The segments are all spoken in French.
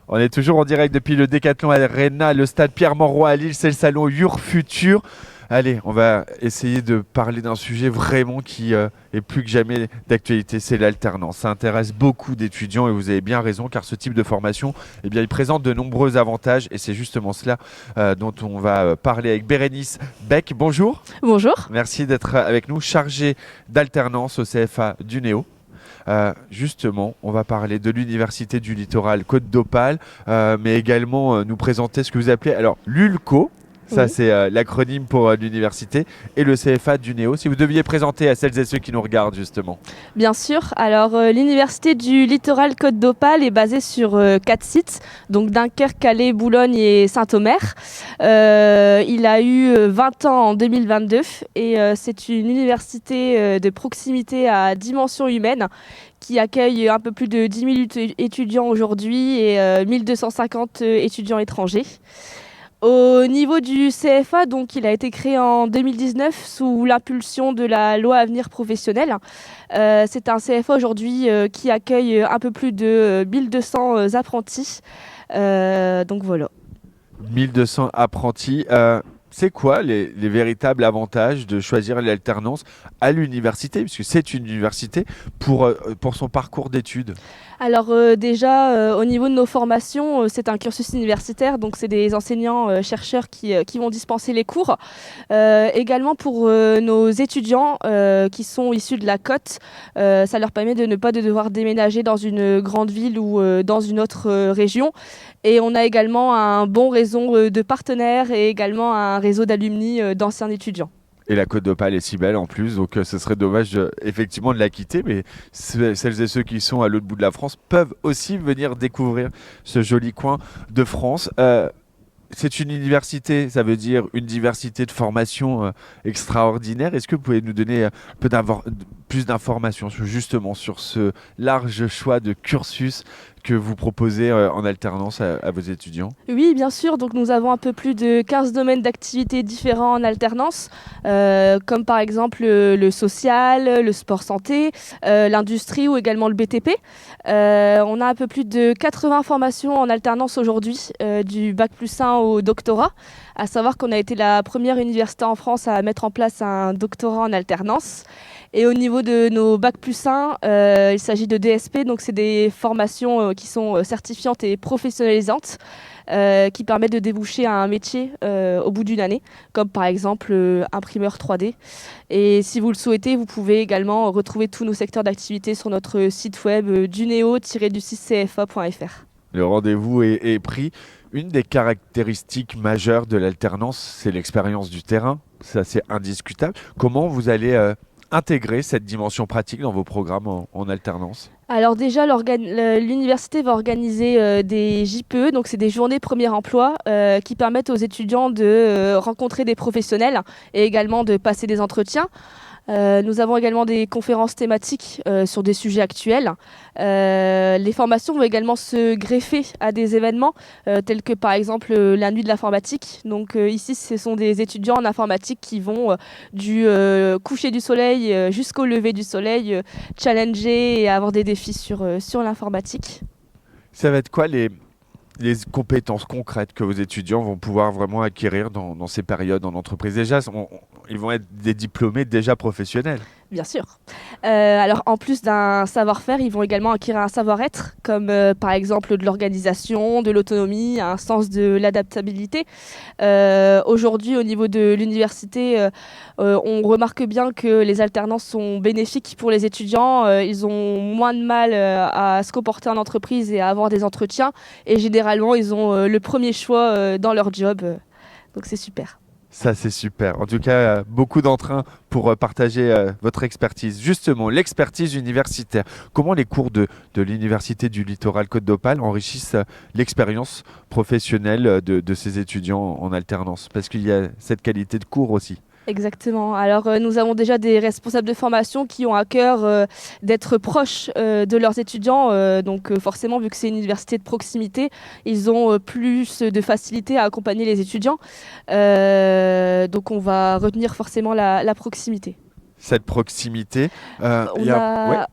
On est toujours en direct depuis le Décathlon Arena, le stade Pierre-Mauroy à Lille, c'est le salon Your Future. Allez, on va essayer de parler d'un sujet vraiment qui est plus que jamais d'actualité, c'est l'alternance. Ça intéresse beaucoup d'étudiants et vous avez bien raison car ce type de formation, eh bien, il présente de nombreux avantages et c'est justement cela dont on va parler avec Bérénice Beck. Bonjour. Bonjour. Merci d'être avec nous, chargée d'alternance au CFA du Néo. Justement, on va parler de l'Université du Littoral Côte d'Opale, mais également nous présenter ce que vous appelez alors l'ULCO. Ça, oui. C'est l'acronyme pour l'université et le CFA du Néo. Si vous deviez présenter à celles et ceux qui nous regardent, justement. Bien sûr. Alors, l'Université du Littoral Côte d'Opale est basée sur 4 sites, donc Dunkerque, Calais, Boulogne et Saint-Omer. Il a eu 20 ans en 2022 et c'est une université de proximité à dimension humaine qui accueille un peu plus de 10 000 étudiants aujourd'hui et 1250 étudiants étrangers. Au niveau du CFA, donc, il a été créé en 2019 sous l'impulsion de la loi Avenir Professionnel. C'est un CFA aujourd'hui qui accueille un peu plus de 1200 apprentis. Donc voilà. 1200 apprentis. C'est quoi les véritables avantages de choisir l'alternance à l'université, puisque c'est une université, pour son parcours d'études? Alors déjà, au niveau de nos formations, c'est un cursus universitaire, donc c'est des enseignants, chercheurs qui vont dispenser les cours. Également pour nos étudiants qui sont issus de la côte, ça leur permet de ne pas devoir déménager dans une grande ville ou dans une autre région. Et on a également un bon réseau de partenaires et également un réseau d'alumni d'anciens étudiants. Et la Côte d'Opale est si belle en plus, donc ce serait dommage effectivement de la quitter, mais celles et ceux qui sont à l'autre bout de la France peuvent aussi venir découvrir ce joli coin de France. C'est une université, ça veut dire une diversité de formations extraordinaire. Est-ce que vous pouvez nous donner plus d'informations justement sur ce large choix de cursus que vous proposez en alternance à vos étudiants? Oui, bien sûr. Donc, nous avons un peu plus de 15 domaines d'activité différents en alternance, comme par exemple le social, le sport santé, l'industrie ou également le BTP. On a un peu plus de 80 formations en alternance aujourd'hui, du bac+1 au doctorat. À savoir qu'on a été la première université en France à mettre en place un doctorat en alternance. Et au niveau de nos bac+1, il s'agit de DSP, donc c'est des formations qui sont certifiantes et professionnalisantes, qui permettent de déboucher à un métier au bout d'une année, comme par exemple imprimeur 3D. Et si vous le souhaitez, vous pouvez également retrouver tous nos secteurs d'activité sur notre site web duneo-du6cfa.fr. Le rendez-vous est pris. Une des caractéristiques majeures de l'alternance, c'est l'expérience du terrain. Ça, c'est indiscutable. Comment vous allez intégrer cette dimension pratique dans vos programmes en alternance? Alors déjà, l'université va organiser des JPE, donc c'est des journées premier emploi qui permettent aux étudiants de rencontrer des professionnels et également de passer des entretiens. Nous avons également des conférences thématiques sur des sujets actuels. Les formations vont également se greffer à des événements tels que par exemple la nuit de l'informatique. Donc ici, ce sont des étudiants en informatique qui vont du coucher du soleil jusqu'au lever du soleil challenger et avoir des défis sur l'informatique. Ça va être quoi les compétences concrètes que vos étudiants vont pouvoir vraiment acquérir dans ces périodes en entreprise? Déjà, ils vont être des diplômés déjà professionnels. Bien sûr. Alors, en plus d'un savoir-faire, ils vont également acquérir un savoir-être, comme par exemple de l'organisation, de l'autonomie, un sens de l'adaptabilité. Aujourd'hui, au niveau de l'université, on remarque bien que les alternances sont bénéfiques pour les étudiants. Ils ont moins de mal à se comporter en entreprise et à avoir des entretiens. Et généralement, ils ont le premier choix dans leur job. Donc, c'est super. Ça, c'est super. En tout cas, beaucoup d'entrain pour partager votre expertise. Justement, l'expertise universitaire. Comment les cours de l'Université du Littoral Côte d'Opale enrichissent l'expérience professionnelle de ces étudiants en alternance? Parce qu'il y a cette qualité de cours aussi. Exactement. Alors, nous avons déjà des responsables de formation qui ont à cœur d'être proches de leurs étudiants. Donc, forcément, vu que c'est une université de proximité, ils ont plus de facilité à accompagner les étudiants. Donc, on va retenir forcément la proximité. Cette proximité. On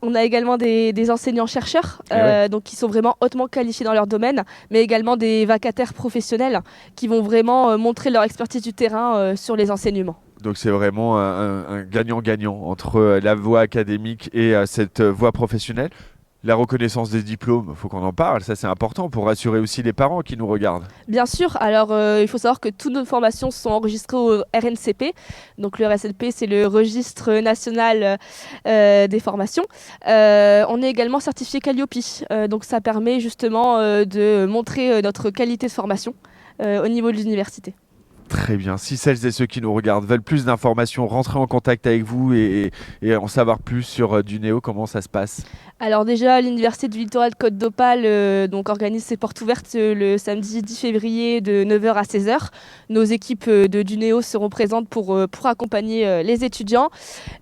on a également des enseignants-chercheurs Eh ouais. donc qui sont vraiment hautement qualifiés dans leur domaine, mais également des vacataires professionnels qui vont vraiment montrer leur expertise du terrain sur les enseignements. Donc c'est vraiment un gagnant-gagnant entre la voie académique et cette voie professionnelle. La reconnaissance des diplômes, il faut qu'on en parle, ça c'est important pour rassurer aussi les parents qui nous regardent. Bien sûr, alors il faut savoir que toutes nos formations sont enregistrées au RNCP. Donc le RSLP, c'est le registre national des formations. On est également certifié Calliope, donc ça permet justement de montrer notre qualité de formation au niveau de l'université. Très bien. Si celles et ceux qui nous regardent veulent plus d'informations, rentrer en contact avec vous et en savoir plus sur Duneo, comment ça se passe? Alors déjà, l'Université du Littoral de Côte d'Opale donc organise ses portes ouvertes le samedi 10 février de 9 heures à 16 heures. Nos équipes de Duneo seront présentes pour accompagner les étudiants.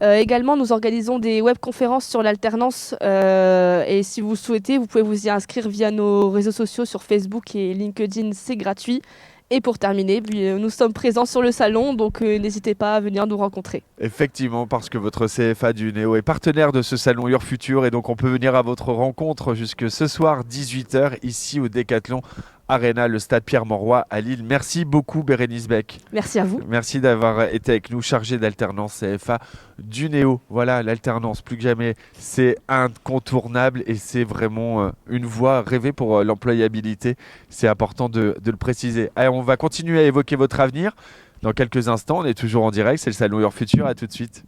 Également, nous organisons des webconférences sur l'alternance et si vous souhaitez, vous pouvez vous y inscrire via nos réseaux sociaux sur Facebook et LinkedIn, c'est gratuit. Et pour terminer, nous sommes présents sur le salon, donc n'hésitez pas à venir nous rencontrer. Effectivement, parce que votre CFA du Néo est partenaire de ce salon Your Future et donc on peut venir à votre rencontre jusque ce soir 18 h ici au Décathlon Arena, le stade Pierre-Mauroy à Lille. Merci beaucoup Bérénice Beck. Merci à vous. Merci d'avoir été avec nous, chargé d'alternance CFA du Néo. Voilà, l'alternance, plus que jamais, c'est incontournable et c'est vraiment une voie rêvée pour l'employabilité. C'est important de le préciser. Allez, on va continuer à évoquer votre avenir. Dans quelques instants, on est toujours en direct, c'est le Salon Your Future, à tout de suite.